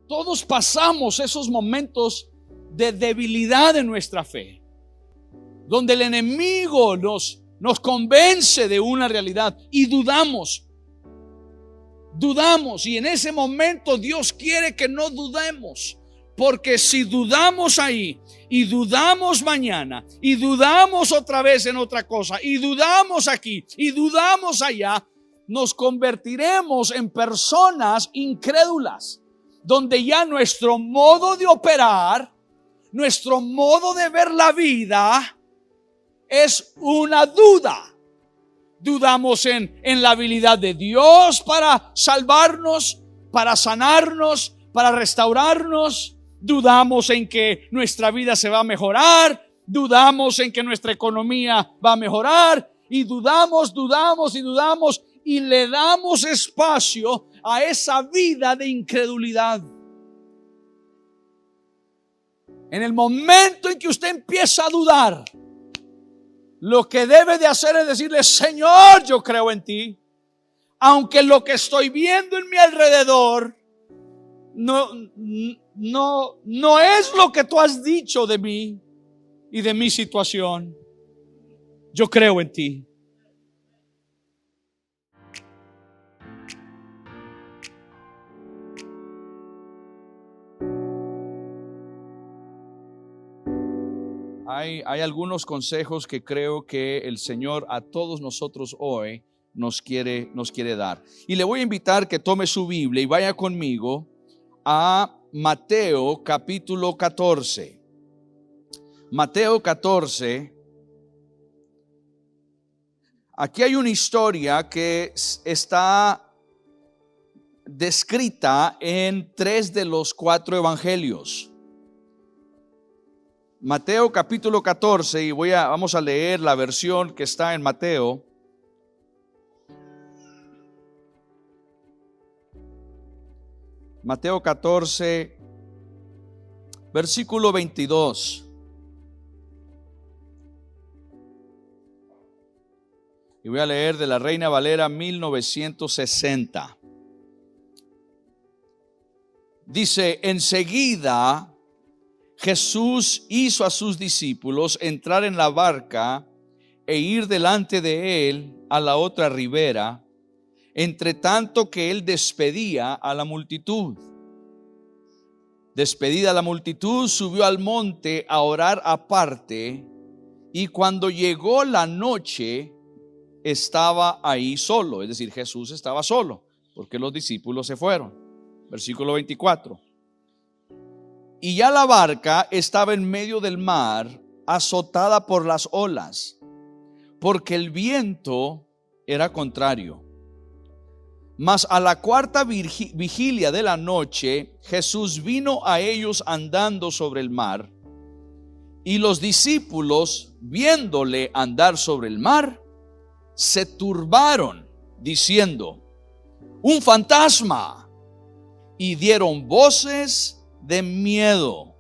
Todos pasamos esos momentos de debilidad en nuestra fe, donde el enemigo nos convence de una realidad y dudamos, y en ese momento Dios quiere que no dudemos, porque si dudamos ahí y dudamos mañana y dudamos otra vez en otra cosa y dudamos aquí y dudamos allá, nos convertiremos en personas incrédulas, donde ya nuestro modo de operar, nuestro modo de ver la vida es una duda. Dudamos en la habilidad de Dios para salvarnos, para sanarnos, para restaurarnos. Dudamos en que nuestra vida se va a mejorar. Dudamos en que nuestra economía va a mejorar. Y dudamos y le damos espacio a esa vida de incredulidad. En el momento en que usted empieza a dudar, lo que debe de hacer es decirle: Señor, yo creo en ti, aunque lo que estoy viendo en mi alrededor no es lo que tú has dicho de mí y de mi situación. Yo creo en ti. Hay algunos consejos que creo que el Señor a todos nosotros hoy nos quiere dar. Y le voy a invitar que tome su Biblia y vaya conmigo a Mateo capítulo 14. Mateo 14. Aquí hay una historia que está descrita en 3 de los 4 evangelios. Mateo capítulo 14, y vamos a leer la versión que está en Mateo. Mateo 14, versículo 22. Y voy a leer de la Reina Valera 1960. Dice: enseguida Jesús hizo a sus discípulos entrar en la barca e ir delante de él a la otra ribera, entre tanto que él despedía a la multitud. Despedida la multitud, subió al monte a orar aparte, y cuando llegó la noche, estaba ahí solo. Es decir, Jesús estaba solo, porque los discípulos se fueron. Versículo 24. Y ya la barca estaba en medio del mar, azotada por las olas, porque el viento era contrario. Mas a la 4ª vigilia de la noche, Jesús vino a ellos andando sobre el mar, y los discípulos, viéndole andar sobre el mar, se turbaron, diciendo: ¡un fantasma! Y dieron voces de miedo.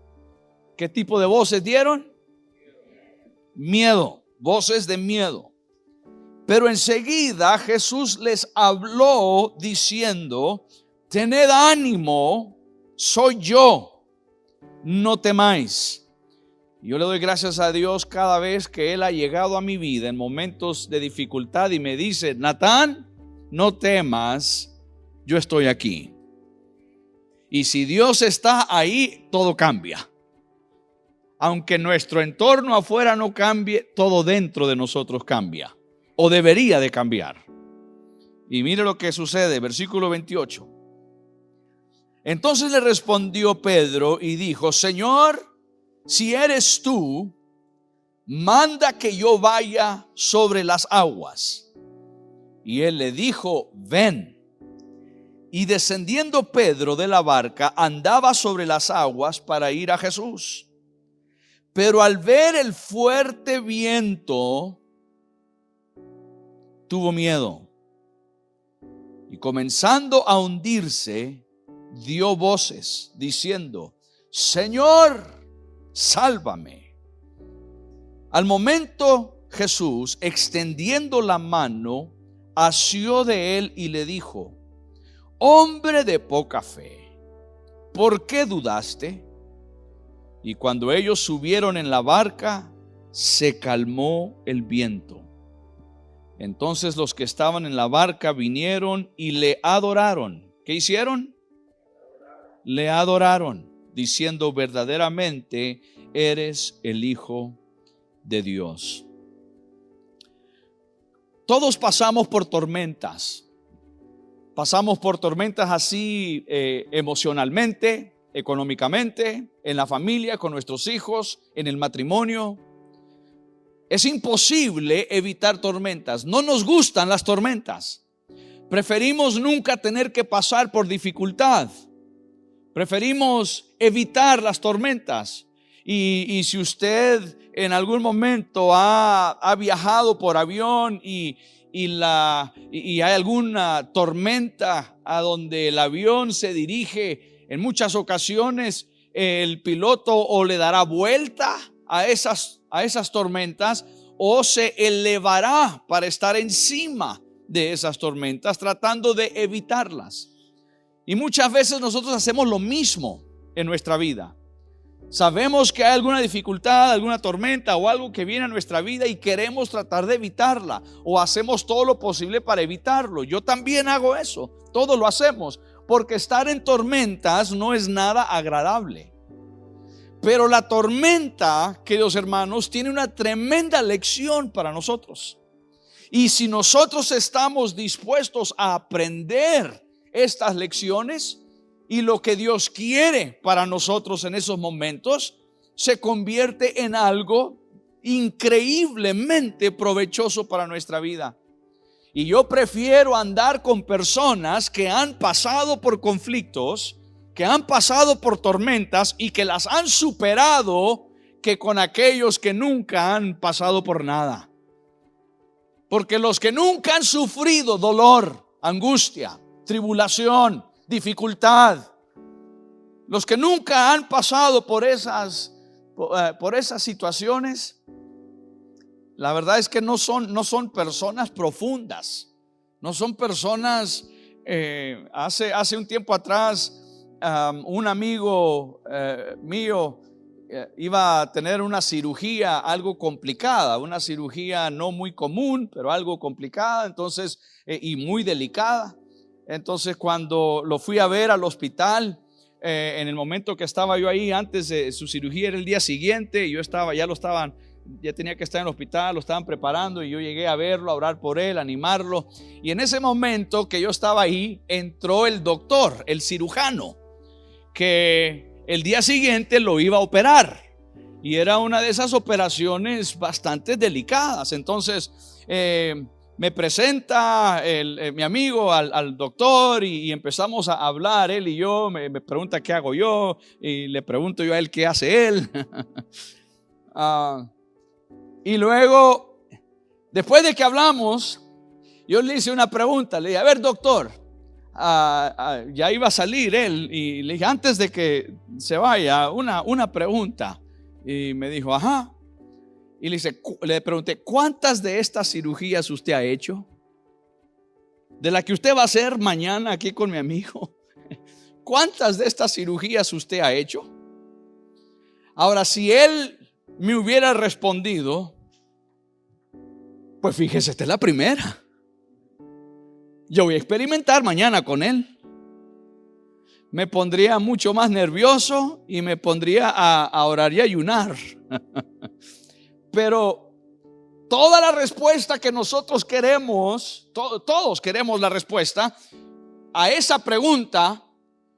¿Qué tipo de voces dieron? Miedo, voces de miedo. Pero enseguida Jesús les habló diciendo: tened ánimo, soy yo, no temáis. Yo le doy gracias a Dios cada vez que Él ha llegado a mi vida en momentos de dificultad y me dice: Natán, no temas, yo estoy aquí. Y si Dios está ahí, todo cambia. Aunque nuestro entorno afuera no cambie, todo dentro de nosotros cambia, o debería de cambiar. Y mire lo que sucede, versículo 28. Entonces le respondió Pedro y dijo: Señor, si eres tú, manda que yo vaya sobre las aguas. Y él le dijo: ven. Y descendiendo Pedro de la barca, andaba sobre las aguas para ir a Jesús. Pero al ver el fuerte viento, tuvo miedo. Y comenzando a hundirse, dio voces, diciendo: Señor, sálvame. Al momento Jesús, extendiendo la mano, asió de él y le dijo: hombre de poca fe, ¿por qué dudaste? Y cuando ellos subieron en la barca, se calmó el viento. Entonces los que estaban en la barca vinieron y le adoraron. ¿Qué hicieron? Le adoraron, diciendo: verdaderamente eres el Hijo de Dios. Todos pasamos por tormentas. Pasamos por tormentas así emocionalmente, económicamente, en la familia, con nuestros hijos, en el matrimonio. Es imposible evitar tormentas. No nos gustan las tormentas. Preferimos nunca tener que pasar por dificultad. Preferimos evitar las tormentas. Y si usted en algún momento ha viajado por avión y hay alguna tormenta a donde el avión se dirige, en muchas ocasiones el piloto o le dará vuelta a esas tormentas o se elevará para estar encima de esas tormentas, tratando de evitarlas. Y muchas veces nosotros hacemos lo mismo en nuestra vida. Sabemos que hay alguna dificultad, alguna tormenta o algo que viene a nuestra vida y queremos tratar de evitarla, o hacemos todo lo posible para evitarlo. Yo también hago eso, todos lo hacemos, porque estar en tormentas no es nada agradable. Pero la tormenta, queridos hermanos, tiene una tremenda lección para nosotros. Y si nosotros estamos dispuestos a aprender estas lecciones y lo que Dios quiere para nosotros en esos momentos, se convierte en algo increíblemente provechoso para nuestra vida. Y yo prefiero andar con personas que han pasado por conflictos, que han pasado por tormentas y que las han superado, que con aquellos que nunca han pasado por nada. Porque los que nunca han sufrido dolor, angustia, tribulación, dificultad, los que nunca han pasado por esas situaciones, la verdad es que no son personas profundas, no son personas. Hace un tiempo atrás, un amigo mío iba a tener una cirugía algo complicada, una cirugía no muy común, pero algo complicada, entonces, y muy delicada. Entonces, cuando lo fui a ver al hospital, en el momento que estaba yo ahí, antes de su cirugía, era el día siguiente, y yo ya tenía que estar en el hospital, lo estaban preparando, y yo llegué a verlo, a orar por él, a animarlo. Y en ese momento que yo estaba ahí, entró el doctor, el cirujano, que el día siguiente lo iba a operar, y era una de esas operaciones bastante delicadas. Entonces me presenta mi amigo al doctor, y empezamos a hablar, él y yo. Me pregunta qué hago yo, y le pregunto yo a él qué hace él. Y luego, después de que hablamos, yo le hice una pregunta. Le dije: a ver, doctor, ya iba a salir él, y le dije: antes de que se vaya, una pregunta. Y me dijo: ajá. Y le pregunté: ¿cuántas de estas cirugías usted ha hecho? De la que usted va a hacer mañana aquí con mi amigo, ¿cuántas de estas cirugías usted ha hecho? Ahora, si él me hubiera respondido: pues fíjese, esta es la primera, yo voy a experimentar mañana con él, me pondría mucho más nervioso y me pondría a orar y ayunar. Pero toda la respuesta que nosotros queremos, todos queremos la respuesta a esa pregunta.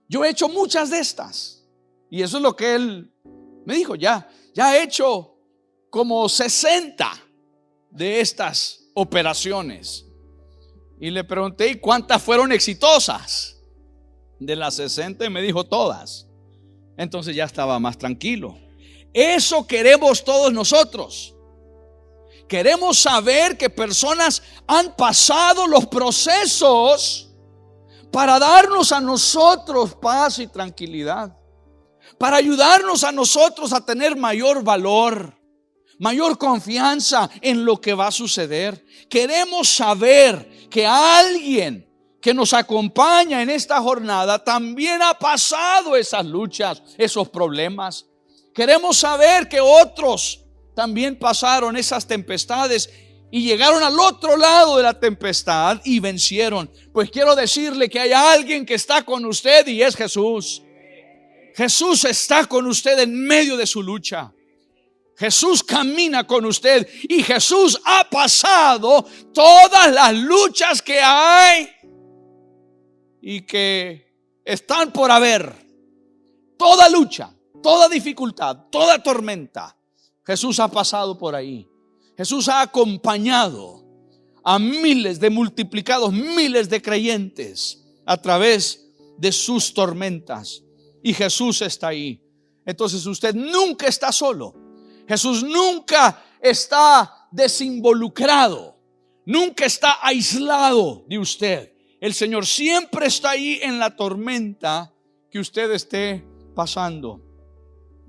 Yo he hecho muchas de estas, y eso es lo que él me dijo: ya he hecho como 60 de estas operaciones. Y le pregunté: ¿y cuántas fueron exitosas? De las 60, me dijo: todas. Entonces ya estaba más tranquilo. Eso queremos todos nosotros. Queremos saber que personas han pasado los procesos para darnos a nosotros paz y tranquilidad, para ayudarnos a nosotros a tener mayor valor, mayor confianza en lo que va a suceder. Queremos saber que alguien que nos acompaña en esta jornada también ha pasado esas luchas, esos problemas. Queremos saber que otros también pasaron esas tempestades y llegaron al otro lado de la tempestad y vencieron. Pues quiero decirle que hay alguien que está con usted y es Jesús. Jesús está con usted en medio de su lucha. Jesús camina con usted y Jesús ha pasado todas las luchas que hay y que están por haber. Toda lucha, toda dificultad, toda tormenta, Jesús ha pasado por ahí. Jesús ha acompañado a miles de multiplicados, miles de creyentes a través de sus tormentas. Y Jesús está ahí. Entonces usted nunca está solo. Jesús nunca está desinvolucrado. Nunca está aislado de usted. El Señor siempre está ahí en la tormenta que usted esté pasando.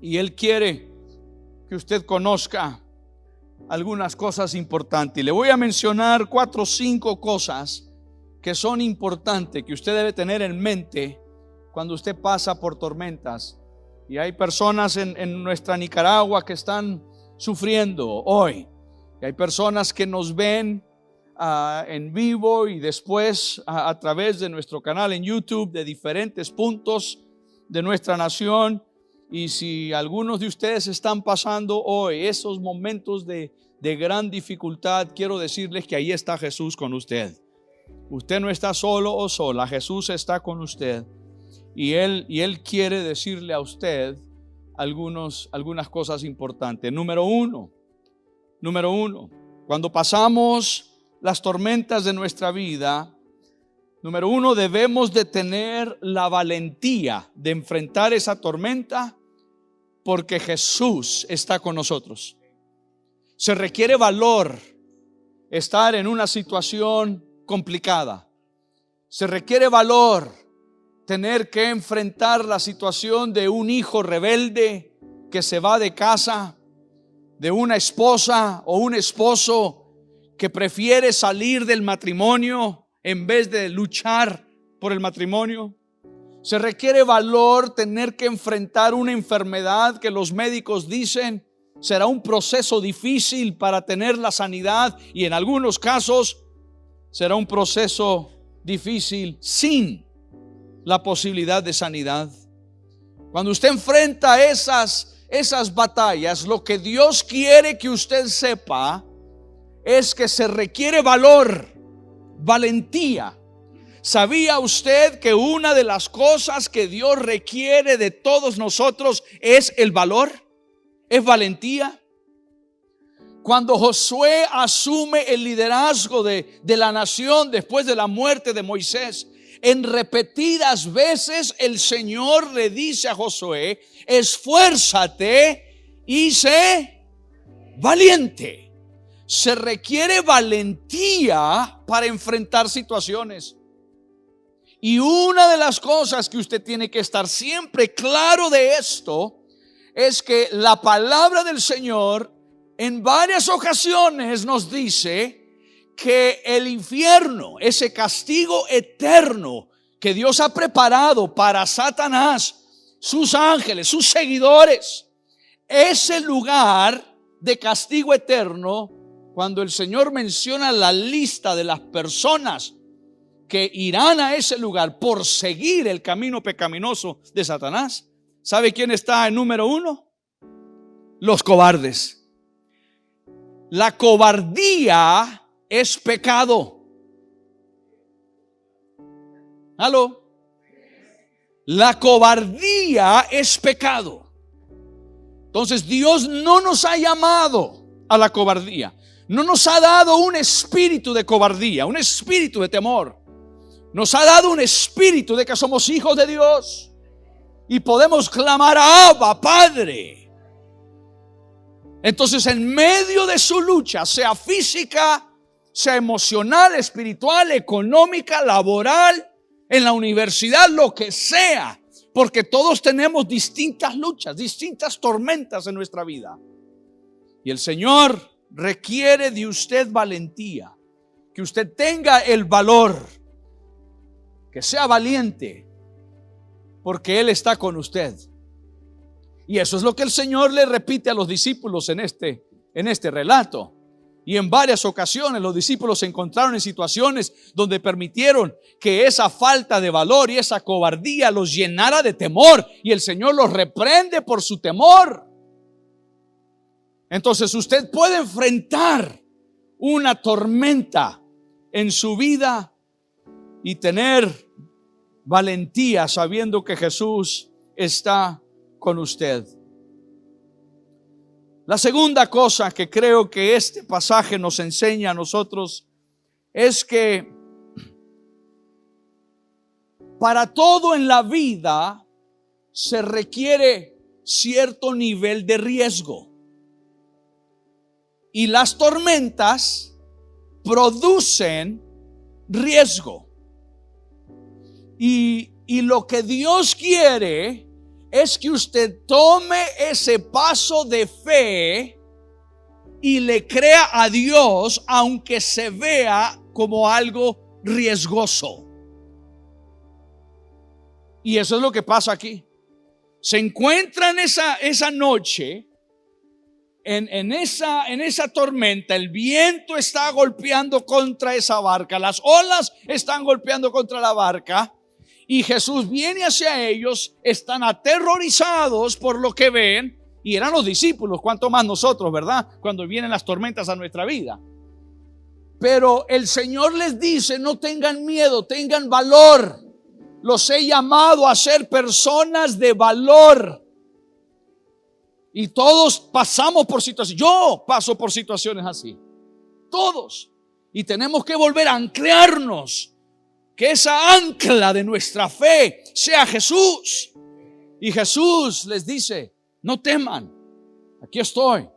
Y Él quiere que usted conozca algunas cosas importantes. Y le voy a mencionar 4 o 5 cosas que son importantes, que usted debe tener en mente cuando usted pasa por tormentas. Y hay personas en nuestra Nicaragua que están sufriendo hoy. Y hay personas que nos ven en vivo y después a través de nuestro canal en YouTube de diferentes puntos de nuestra nación. Y si algunos de ustedes están pasando hoy esos momentos de gran dificultad, quiero decirles que ahí está Jesús con usted. Usted no está solo o sola, Jesús está con usted. Y Él quiere decirle a usted algunas cosas importantes. Número uno, cuando pasamos las tormentas de nuestra vida, número 1, debemos de tener la valentía de enfrentar esa tormenta porque Jesús está con nosotros. Se requiere valor estar en una situación complicada. Se requiere valor tener que enfrentar la situación de un hijo rebelde que se va de casa, de una esposa o un esposo que prefiere salir del matrimonio en vez de luchar por el matrimonio. Se requiere valor tener que enfrentar una enfermedad que los médicos dicen será un proceso difícil para tener la sanidad, y en algunos casos será un proceso difícil sin la posibilidad de sanidad. Cuando usted enfrenta esas batallas, lo que Dios quiere que usted sepa es que se requiere valor, valentía. ¿Sabía usted que una de las cosas que Dios requiere de todos nosotros es el valor? ¿Es valentía? Cuando Josué asume el liderazgo de la nación después de la muerte de Moisés, en repetidas veces el Señor le dice a Josué: esfuérzate y sé valiente. Se requiere valentía para enfrentar situaciones. Y una de las cosas que usted tiene que estar siempre claro de esto es que la palabra del Señor en varias ocasiones nos dice que el infierno, ese castigo eterno que Dios ha preparado para Satanás, sus ángeles, sus seguidores, ese lugar de castigo eterno, cuando el Señor menciona la lista de las personas que irán a ese lugar por seguir el camino pecaminoso de Satanás, ¿sabe quién está en número 1? Los cobardes. La cobardía es pecado. ¿Aló? La cobardía es pecado. Entonces Dios no nos ha llamado a la cobardía. No nos ha dado un espíritu de cobardía, un espíritu de temor. Nos ha dado un espíritu de que somos hijos de Dios y podemos clamar a Abba, Padre. Entonces, en medio de su lucha, sea física, sea emocional, espiritual, económica, laboral, en la universidad, lo que sea, porque todos tenemos distintas luchas, distintas tormentas en nuestra vida. Y el Señor requiere de usted valentía, que usted tenga el valor que sea valiente, porque Él está con usted. Y eso es lo que el Señor le repite a los discípulos en este relato. Y en varias ocasiones los discípulos se encontraron en situaciones donde permitieron que esa falta de valor y esa cobardía los llenara de temor, y el Señor los reprende por su temor. Entonces usted puede enfrentar una tormenta en su vida y tener valentía sabiendo que Jesús está con usted. La segunda cosa que creo que este pasaje nos enseña a nosotros es que para todo en la vida se requiere cierto nivel de riesgo. Y las tormentas producen riesgo. Y lo que Dios quiere es que usted tome ese paso de fe y le crea a Dios, aunque se vea como algo riesgoso. Y eso es lo que pasa aquí. Se encuentran esa noche en esa tormenta. El viento está golpeando contra esa barca, las olas están golpeando contra la barca, y Jesús viene hacia ellos. Están aterrorizados por lo que ven, y eran los discípulos, cuánto más nosotros, ¿verdad? Cuando vienen las tormentas a nuestra vida. Pero el Señor les dice: no tengan miedo, tengan valor. Los he llamado a ser personas de valor. Y todos pasamos por situaciones. Yo paso por situaciones así. Todos. Y tenemos que volver a anclarnos. Que esa ancla de nuestra fe sea Jesús. Y Jesús les dice: no teman, aquí estoy.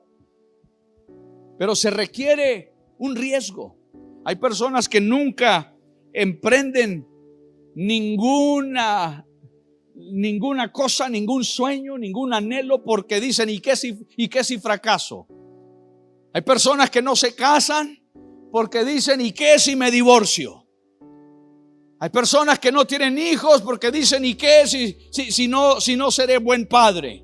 Pero se requiere un riesgo. Hay personas que nunca emprenden ninguna cosa, ningún sueño, ningún anhelo, porque dicen: ¿y qué si fracaso? Hay personas que no se casan porque dicen: ¿y qué si me divorcio? Hay personas que no tienen hijos porque dicen: ¿y qué si no seré buen padre?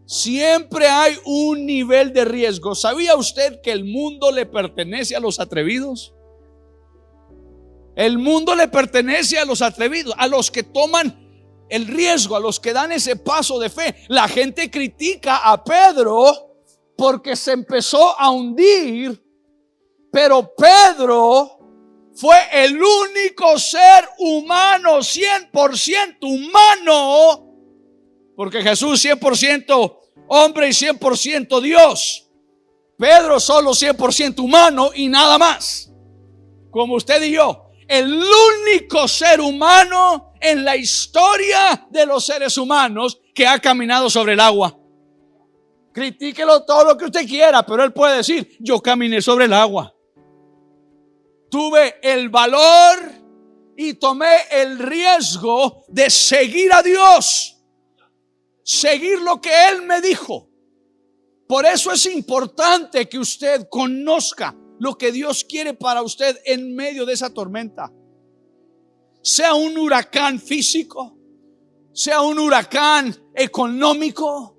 Siempre hay un nivel de riesgo. ¿Sabía usted que el mundo le pertenece a los atrevidos? El mundo le pertenece a los atrevidos, a los que toman el riesgo, a los que dan ese paso de fe. La gente critica a Pedro porque se empezó a hundir, pero Pedro fue el único ser humano, 100% humano, porque Jesús 100% hombre y 100% Dios. Pedro solo 100% humano y nada más, como usted y yo. El único ser humano en la historia de los seres humanos que ha caminado sobre el agua. Critíquelo todo lo que usted quiera, pero él puede decir: yo caminé sobre el agua. Tuve el valor y tomé el riesgo de seguir a Dios, seguir lo que Él me dijo. Por eso es importante que usted conozca lo que Dios quiere para usted en medio de esa tormenta. Sea un huracán físico, sea un huracán económico,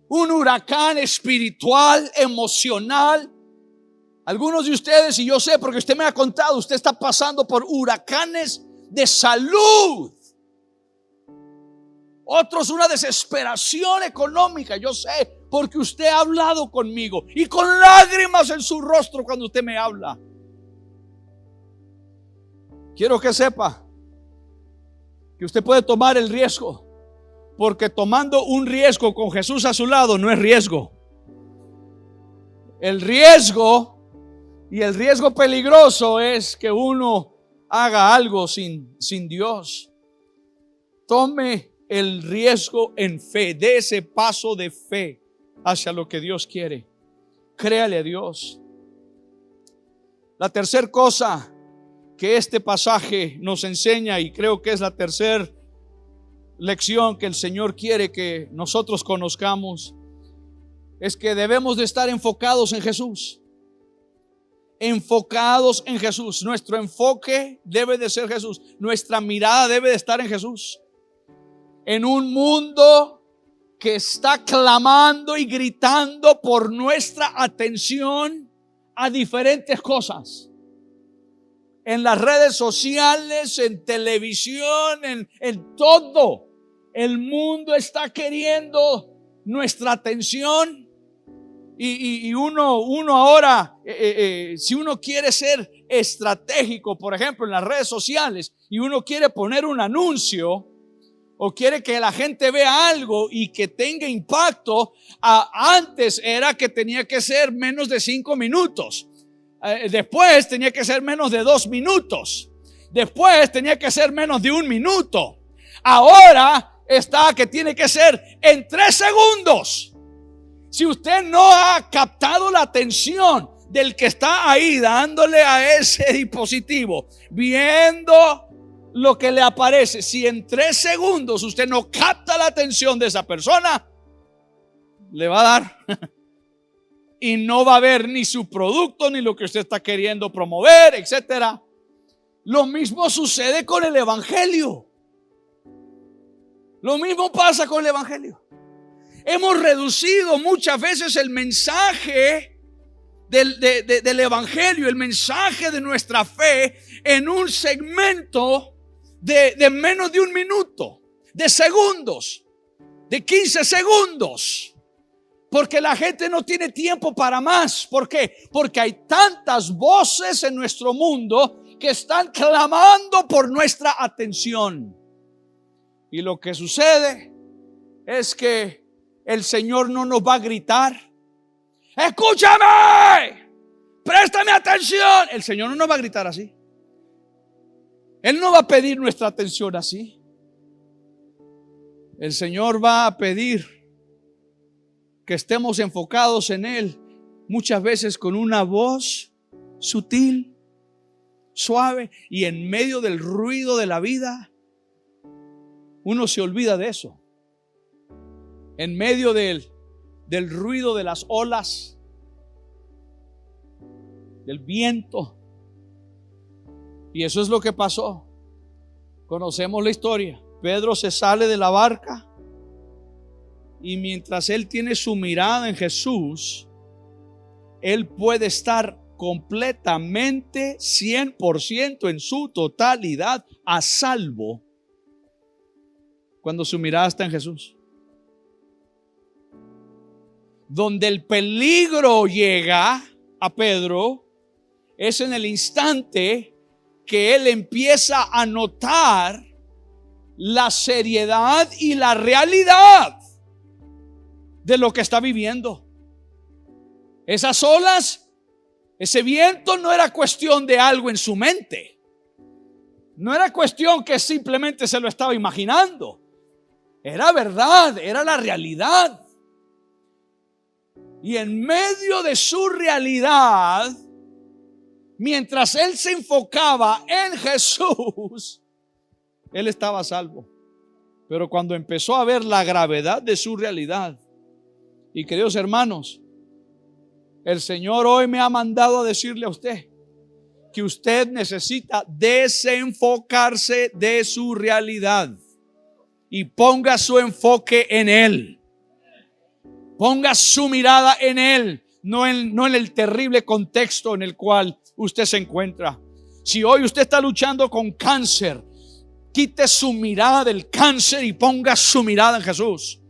un huracán espiritual, emocional. Algunos de ustedes, y yo sé porque usted me ha contado, usted está pasando por huracanes de salud. Otros una desesperación económica. Yo sé porque usted ha hablado conmigo y con lágrimas en su rostro cuando usted me habla. Quiero que sepa que usted puede tomar el riesgo, porque tomando un riesgo con Jesús a su lado no es riesgo. El riesgo y el riesgo peligroso es que uno haga algo sin Dios. Tome el riesgo en fe, dé ese paso de fe hacia lo que Dios quiere. Créale a Dios. La tercera cosa que este pasaje nos enseña, y creo que es la tercera lección que el Señor quiere que nosotros conozcamos, es que debemos de estar enfocados en Jesús. enfocados en Jesús. Nuestro enfoque debe de ser Jesús. Nuestra mirada debe de estar en Jesús. En un mundo que está clamando y gritando por nuestra atención a diferentes cosas. En las redes sociales, en televisión, en todo. El mundo está queriendo nuestra atención. Y uno ahora, si uno quiere ser estratégico, por ejemplo, en las redes sociales, y uno quiere poner un anuncio, o quiere que la gente vea algo y que tenga impacto, antes era que tenía que ser menos de 5 minutos. Después tenía que ser menos de 2 minutos. Después tenía que ser menos de 1 minuto. Ahora está que tiene que ser en 3 segundos. Si usted no ha captado la atención del que está ahí dándole a ese dispositivo, viendo lo que le aparece, si en 3 segundos usted no capta la atención de esa persona, le va a dar y no va a ver ni su producto, ni lo que usted está queriendo promover, etcétera. Lo mismo sucede con el evangelio. Lo mismo pasa con el evangelio. Hemos reducido muchas veces el mensaje del evangelio, el mensaje de nuestra fe, en un segmento de menos de 1 minuto, de segundos, de 15 segundos. Porque la gente no tiene tiempo para más. ¿Por qué? Porque hay tantas voces en nuestro mundo que están clamando por nuestra atención. Y lo que sucede es que el Señor no nos va a gritar: escúchame, préstame atención. El Señor no nos va a gritar así. Él no va a pedir nuestra atención así. El Señor va a pedir que estemos enfocados en Él, muchas veces con una voz sutil, suave, y en medio del ruido de la vida uno se olvida de eso. En medio del ruido de las olas, del viento. Y eso es lo que pasó. Conocemos la historia. Pedro se sale de la barca y mientras él tiene su mirada en Jesús, él puede estar completamente 100% en su totalidad a salvo cuando su mirada está en Jesús. Donde el peligro llega a Pedro es en el instante que él empieza a notar la seriedad y la realidad de lo que está viviendo. Esas olas, ese viento no era cuestión de algo en su mente. No era cuestión que simplemente se lo estaba imaginando. Era verdad, era la realidad. Y en medio de su realidad, mientras él se enfocaba en Jesús, él estaba a salvo. Pero cuando empezó a ver la gravedad de su realidad, y queridos hermanos, el Señor hoy me ha mandado a decirle a usted que usted necesita desenfocarse de su realidad y ponga su enfoque en Él. Ponga su mirada en Él, no en el terrible contexto en el cual usted se encuentra. Si hoy usted está luchando con cáncer, quite su mirada del cáncer y ponga su mirada en Jesús.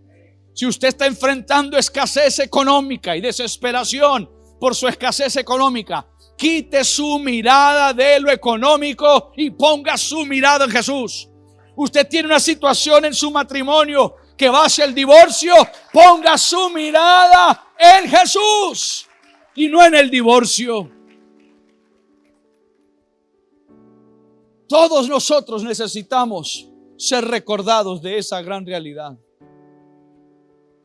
Si usted está enfrentando escasez económica y desesperación por su escasez económica, quite su mirada de lo económico y ponga su mirada en Jesús. Usted tiene una situación en su matrimonio que va hacia el divorcio, ponga su mirada en Jesús y no en el divorcio. Todos nosotros necesitamos ser recordados de esa gran realidad.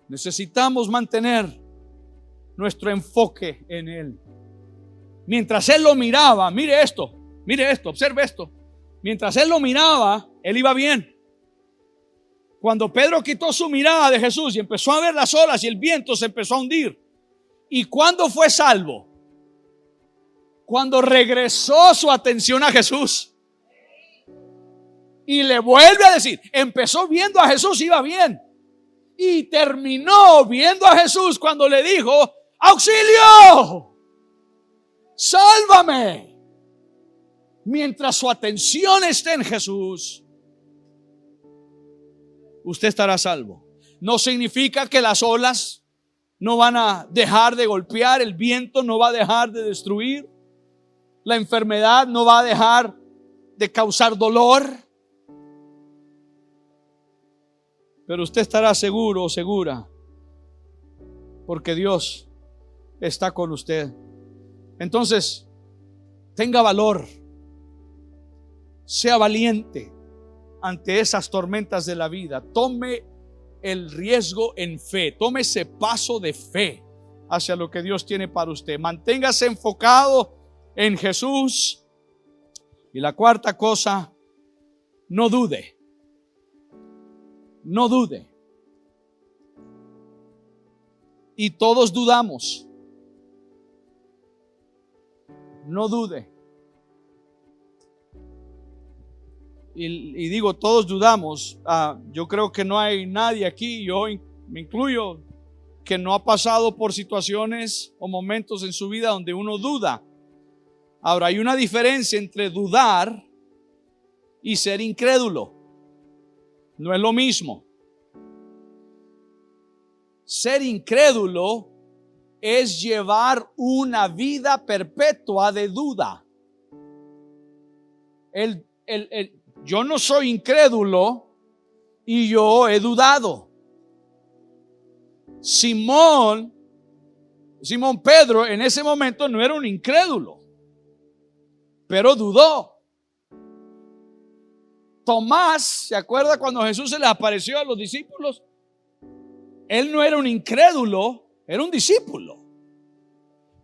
Necesitamos mantener nuestro enfoque en Él. Mientras él lo miraba, mire esto, observe esto. Mientras él lo miraba, él iba bien. Cuando Pedro quitó su mirada de Jesús y empezó a ver las olas y el viento se empezó a hundir. ¿Y cuándo fue salvo? cuando regresó su atención a Jesús. Y le vuelve a decir, empezó viendo a Jesús, iba bien. Y terminó viendo a Jesús cuando le dijo, ¡auxilio! ¡Sálvame! Mientras su atención esté en Jesús, usted estará salvo. No significa que las olas no van a dejar de golpear, el viento no va a dejar de destruir, la enfermedad no va a dejar de causar dolor. Pero usted estará seguro o segura, porque Dios está con usted. Entonces, tenga valor, sea valiente ante esas tormentas de la vida. Tome el riesgo en fe, tome ese paso de fe hacia lo que Dios tiene para usted. Manténgase enfocado en Jesús. Y la cuarta cosa, no dude. No dude. Y todos dudamos. No dude. Y digo, todos dudamos. Yo creo que no hay nadie aquí, yo me incluyo, que no ha pasado por situaciones o momentos en su vida donde uno duda. Ahora, hay una diferencia entre dudar y ser incrédulo. No es lo mismo. Ser incrédulo es llevar una vida perpetua de duda. Yo no soy incrédulo y yo he dudado. Simón Pedro en ese momento no era un incrédulo, pero dudó. Tomás, ¿se acuerda cuando Jesús se le apareció a los discípulos? Él no era un incrédulo, era un discípulo,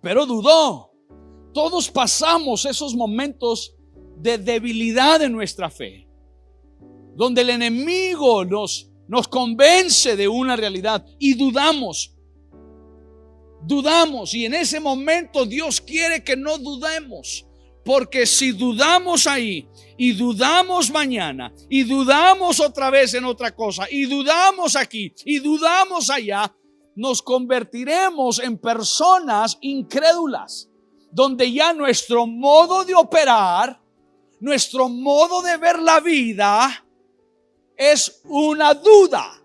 pero dudó. Todos pasamos esos momentos de debilidad en nuestra fe, donde el enemigo nos convence de una realidad y dudamos. Y en ese momento Dios quiere que no dudemos, porque si dudamos ahí y dudamos mañana y dudamos otra vez en otra cosa y dudamos aquí y dudamos allá, nos convertiremos en personas incrédulas, donde ya nuestro modo de operar, nuestro modo de ver la vida es una duda.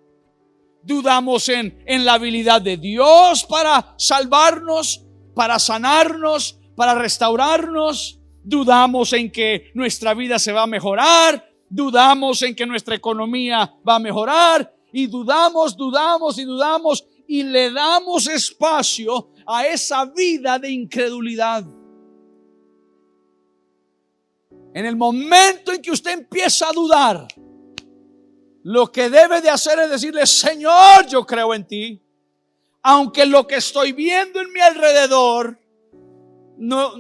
Dudamos en la habilidad de Dios para salvarnos, para sanarnos, para restaurarnos. Dudamos en que nuestra vida se va a mejorar. Dudamos en que nuestra economía va a mejorar. Y dudamos y le damos espacio a esa vida de incredulidad. En el momento en que usted empieza a dudar, lo que debe de hacer es decirle: Señor, yo creo en ti, aunque lo que estoy viendo en mi alrededor no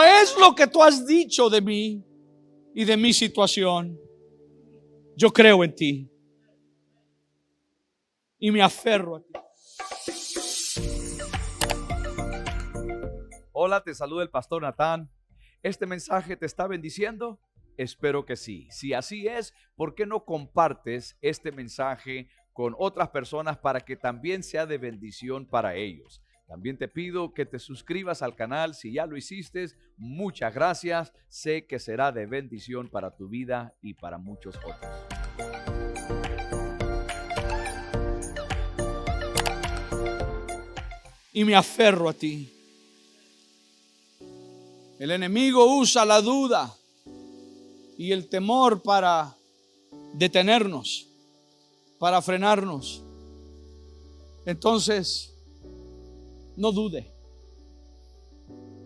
es lo que tú has dicho de mí y de mi situación. Yo creo en ti y me aferro a ti. Hola, te saluda el pastor Natán. ¿Este mensaje te está bendiciendo? Espero que sí. Si así es, ¿por qué no compartes este mensaje con otras personas para que también sea de bendición para ellos? También te pido que te suscribas al canal. Si ya lo hiciste, muchas gracias. Sé que será de bendición para tu vida y para muchos otros. Y me aferro a ti. El enemigo usa la duda y el temor para detenernos, para frenarnos. Entonces, no dude.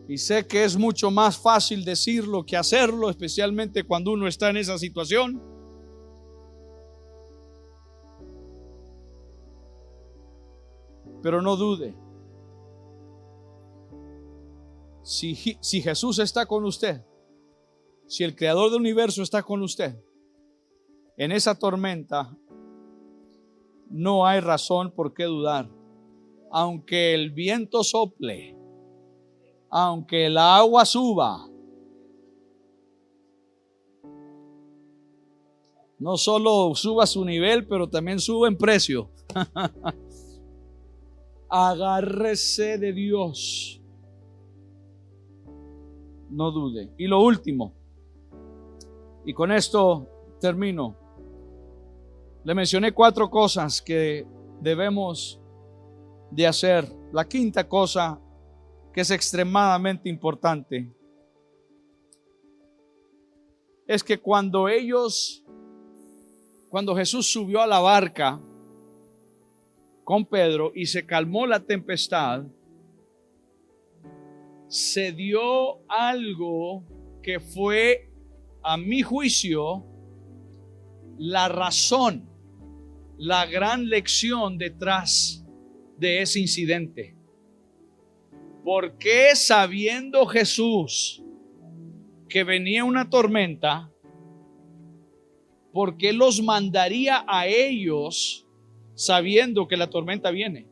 Y sé que es mucho más fácil decirlo que hacerlo, especialmente cuando uno está en esa situación. Pero no dude. Si Jesús está con usted, si el Creador del universo está con usted, en esa tormenta no hay razón por qué dudar. Aunque el viento sople, aunque el agua suba, no solo suba su nivel, pero también sube en precio. Agárrese de Dios. No dude. Y lo último, y con esto termino. Le mencioné 4 cosas que debemos de hacer. La quinta cosa, que es extremadamente importante, es que cuando Jesús subió a la barca con Pedro y se calmó la tempestad, se dio algo que fue, a mi juicio, la razón, la gran lección detrás de ese incidente. ¿Por qué, sabiendo Jesús que venía una tormenta, por qué los mandaría a ellos sabiendo que la tormenta viene?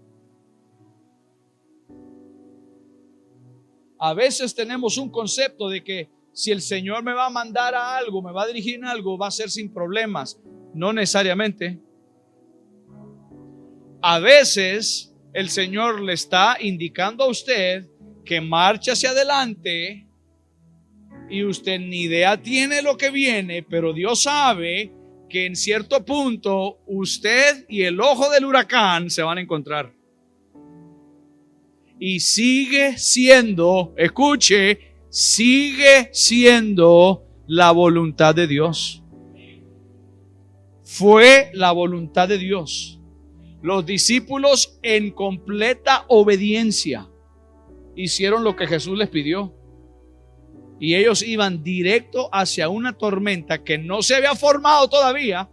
A veces tenemos un concepto de que si el Señor me va a mandar a algo, me va a dirigir en algo, va a ser sin problemas. No necesariamente. A veces el Señor le está indicando a usted que marche hacia adelante y usted ni idea tiene lo que viene, pero Dios sabe que en cierto punto usted y el ojo del huracán se van a encontrar. Y sigue siendo, escuche, sigue siendo la voluntad de Dios. Fue la voluntad de Dios. Los discípulos, en completa obediencia, hicieron lo que Jesús les pidió. Y ellos iban directo hacia una tormenta que no se había formado todavía.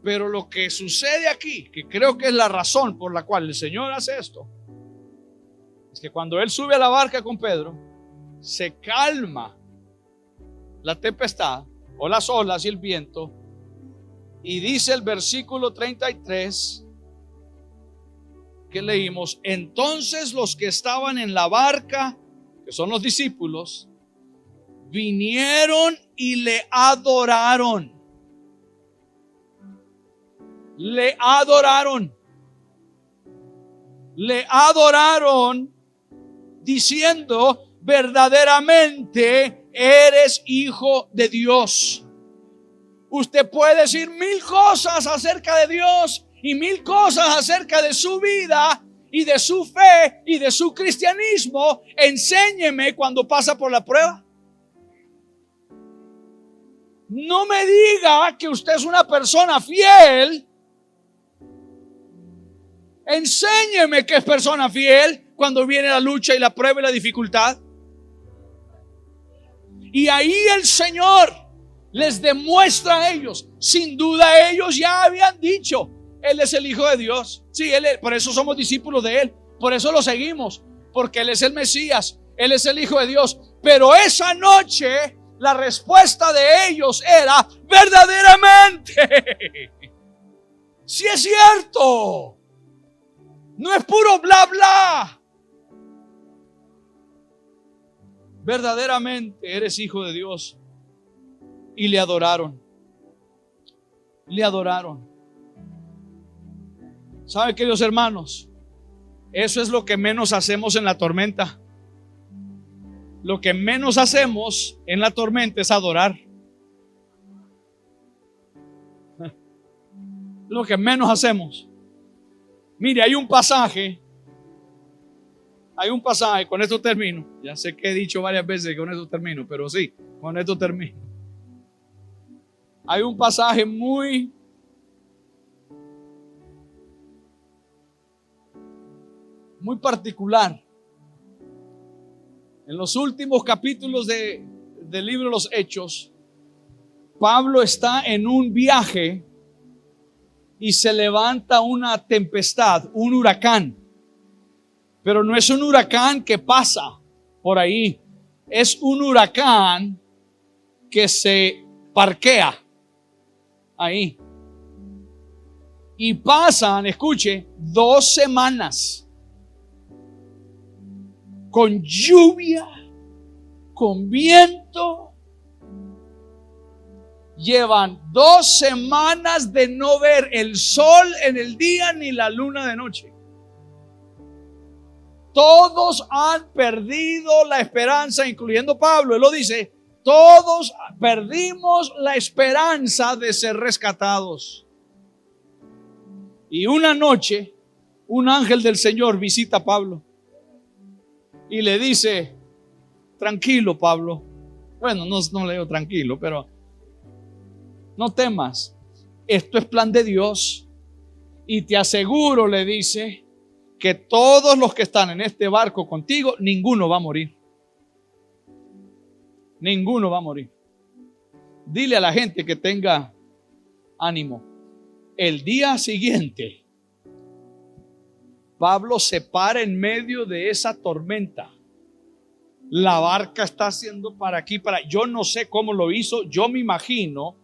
Pero lo que sucede aquí, que creo que es la razón por la cual el Señor hace esto, es que cuando Él sube a la barca con Pedro, se calma la tempestad o las olas y el viento, y dice el versículo 33 que leímos: entonces los que estaban en la barca, que son los discípulos, vinieron y le adoraron. Le adoraron. Le adoraron diciendo: verdaderamente eres hijo de Dios. Usted puede decir 1000 cosas acerca de Dios y 1000 cosas acerca de su vida y de su fe y de su cristianismo. Enséñeme cuando pasa por la prueba. No me diga que usted es una persona fiel. Enséñeme que es persona fiel cuando viene la lucha y la prueba y la dificultad. Y ahí el Señor les demuestra a ellos. Sin duda ellos ya habían dicho: Él es el Hijo de Dios. Sí, por eso somos discípulos de Él. Por eso lo seguimos. Porque Él es el Mesías. Él es el Hijo de Dios. Pero esa noche la respuesta de ellos era: verdaderamente. Sí es cierto. No es puro bla bla. Verdaderamente eres hijo de Dios. Y le adoraron. Le adoraron. ¿Saben, queridos hermanos? Eso es lo que menos hacemos en la tormenta. Lo que menos hacemos en la tormenta es adorar. Lo que menos hacemos. Mire, hay un pasaje, con esto termino. Ya sé que he dicho varias veces que con esto termino, pero sí, con esto termino. Hay un pasaje muy particular. En los últimos capítulos del libro de los Hechos, Pablo está en un viaje y se levanta una tempestad, un huracán. Pero no es un huracán que pasa por ahí. Es un huracán que se parquea ahí. Y pasan, escuche, 2 semanas con lluvia, con viento. Llevan 2 semanas de no ver el sol en el día ni la luna de noche. Todos han perdido la esperanza, incluyendo Pablo. Él lo dice, todos perdimos la esperanza de ser rescatados. Y una noche, un ángel del Señor visita a Pablo y le dice, tranquilo, Pablo. Bueno, no le digo tranquilo, pero no temas. Esto es plan de Dios. Y te aseguro, le dice, que todos los que están en este barco contigo, ninguno va a morir. Ninguno va a morir. Dile a la gente que tenga ánimo. El día siguiente, Pablo se para en medio de esa tormenta. La barca está haciendo para aquí, para allá. Yo no sé cómo lo hizo. Yo me imagino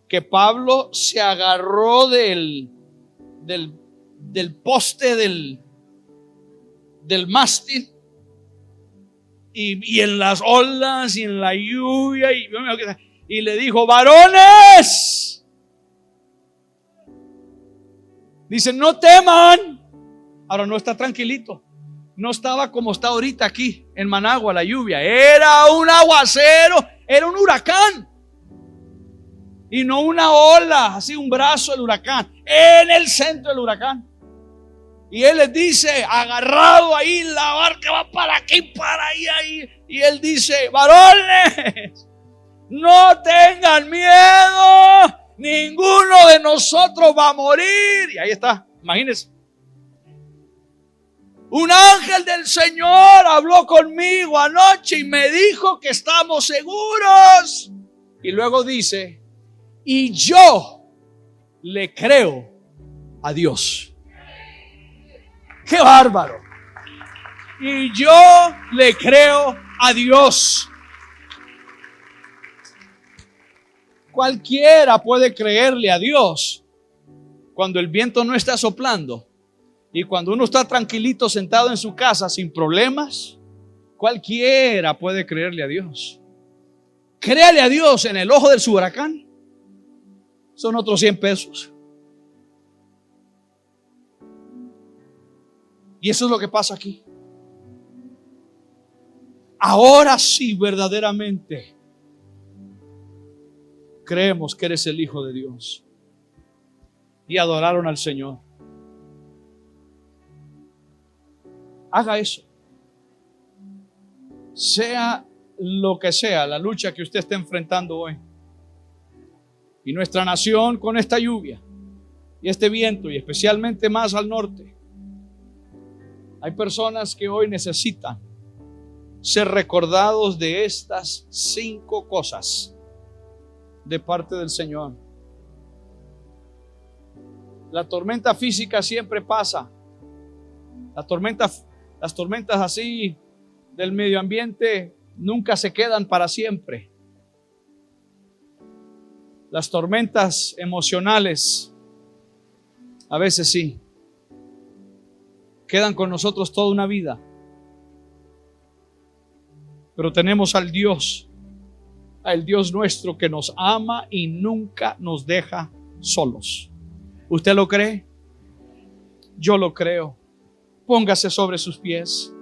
que Pablo se agarró del poste del mástil y en las olas y en la lluvia y le dijo, varones, dice, no teman. Ahora no está tranquilito, no estaba como está ahorita aquí en Managua la lluvia, era un aguacero, era un huracán. Y no una ola, así un brazo del huracán, en el centro del huracán. Y él les dice, agarrado ahí, la barca va para aquí, para ahí. Y él dice, varones, no tengan miedo, ninguno de nosotros va a morir. Y ahí está, imagínense. Un ángel del Señor habló conmigo anoche y me dijo que estamos seguros. Y luego dice, y yo le creo a Dios. ¡Qué bárbaro! Y yo le creo a Dios. Cualquiera puede creerle a Dios cuando el viento no está soplando y cuando uno está tranquilito sentado en su casa sin problemas. Cualquiera puede creerle a Dios. Créale a Dios en el ojo del huracán. Son otros 100 pesos. Y eso es lo que pasa aquí. Ahora sí, verdaderamente creemos que eres el Hijo de Dios. Y adoraron al Señor. Haga eso. Sea lo que sea la lucha que usted esté enfrentando hoy. Y nuestra nación con esta lluvia y este viento, y especialmente más al norte. Hay personas que hoy necesitan ser recordados de estas 5 cosas de parte del Señor. La tormenta física siempre pasa. Las tormentas así del medio ambiente nunca se quedan para siempre. Las tormentas emocionales a veces sí quedan con nosotros toda una vida. Pero tenemos al Dios nuestro que nos ama y nunca nos deja solos. ¿Usted lo cree? Yo lo creo. Póngase sobre sus pies.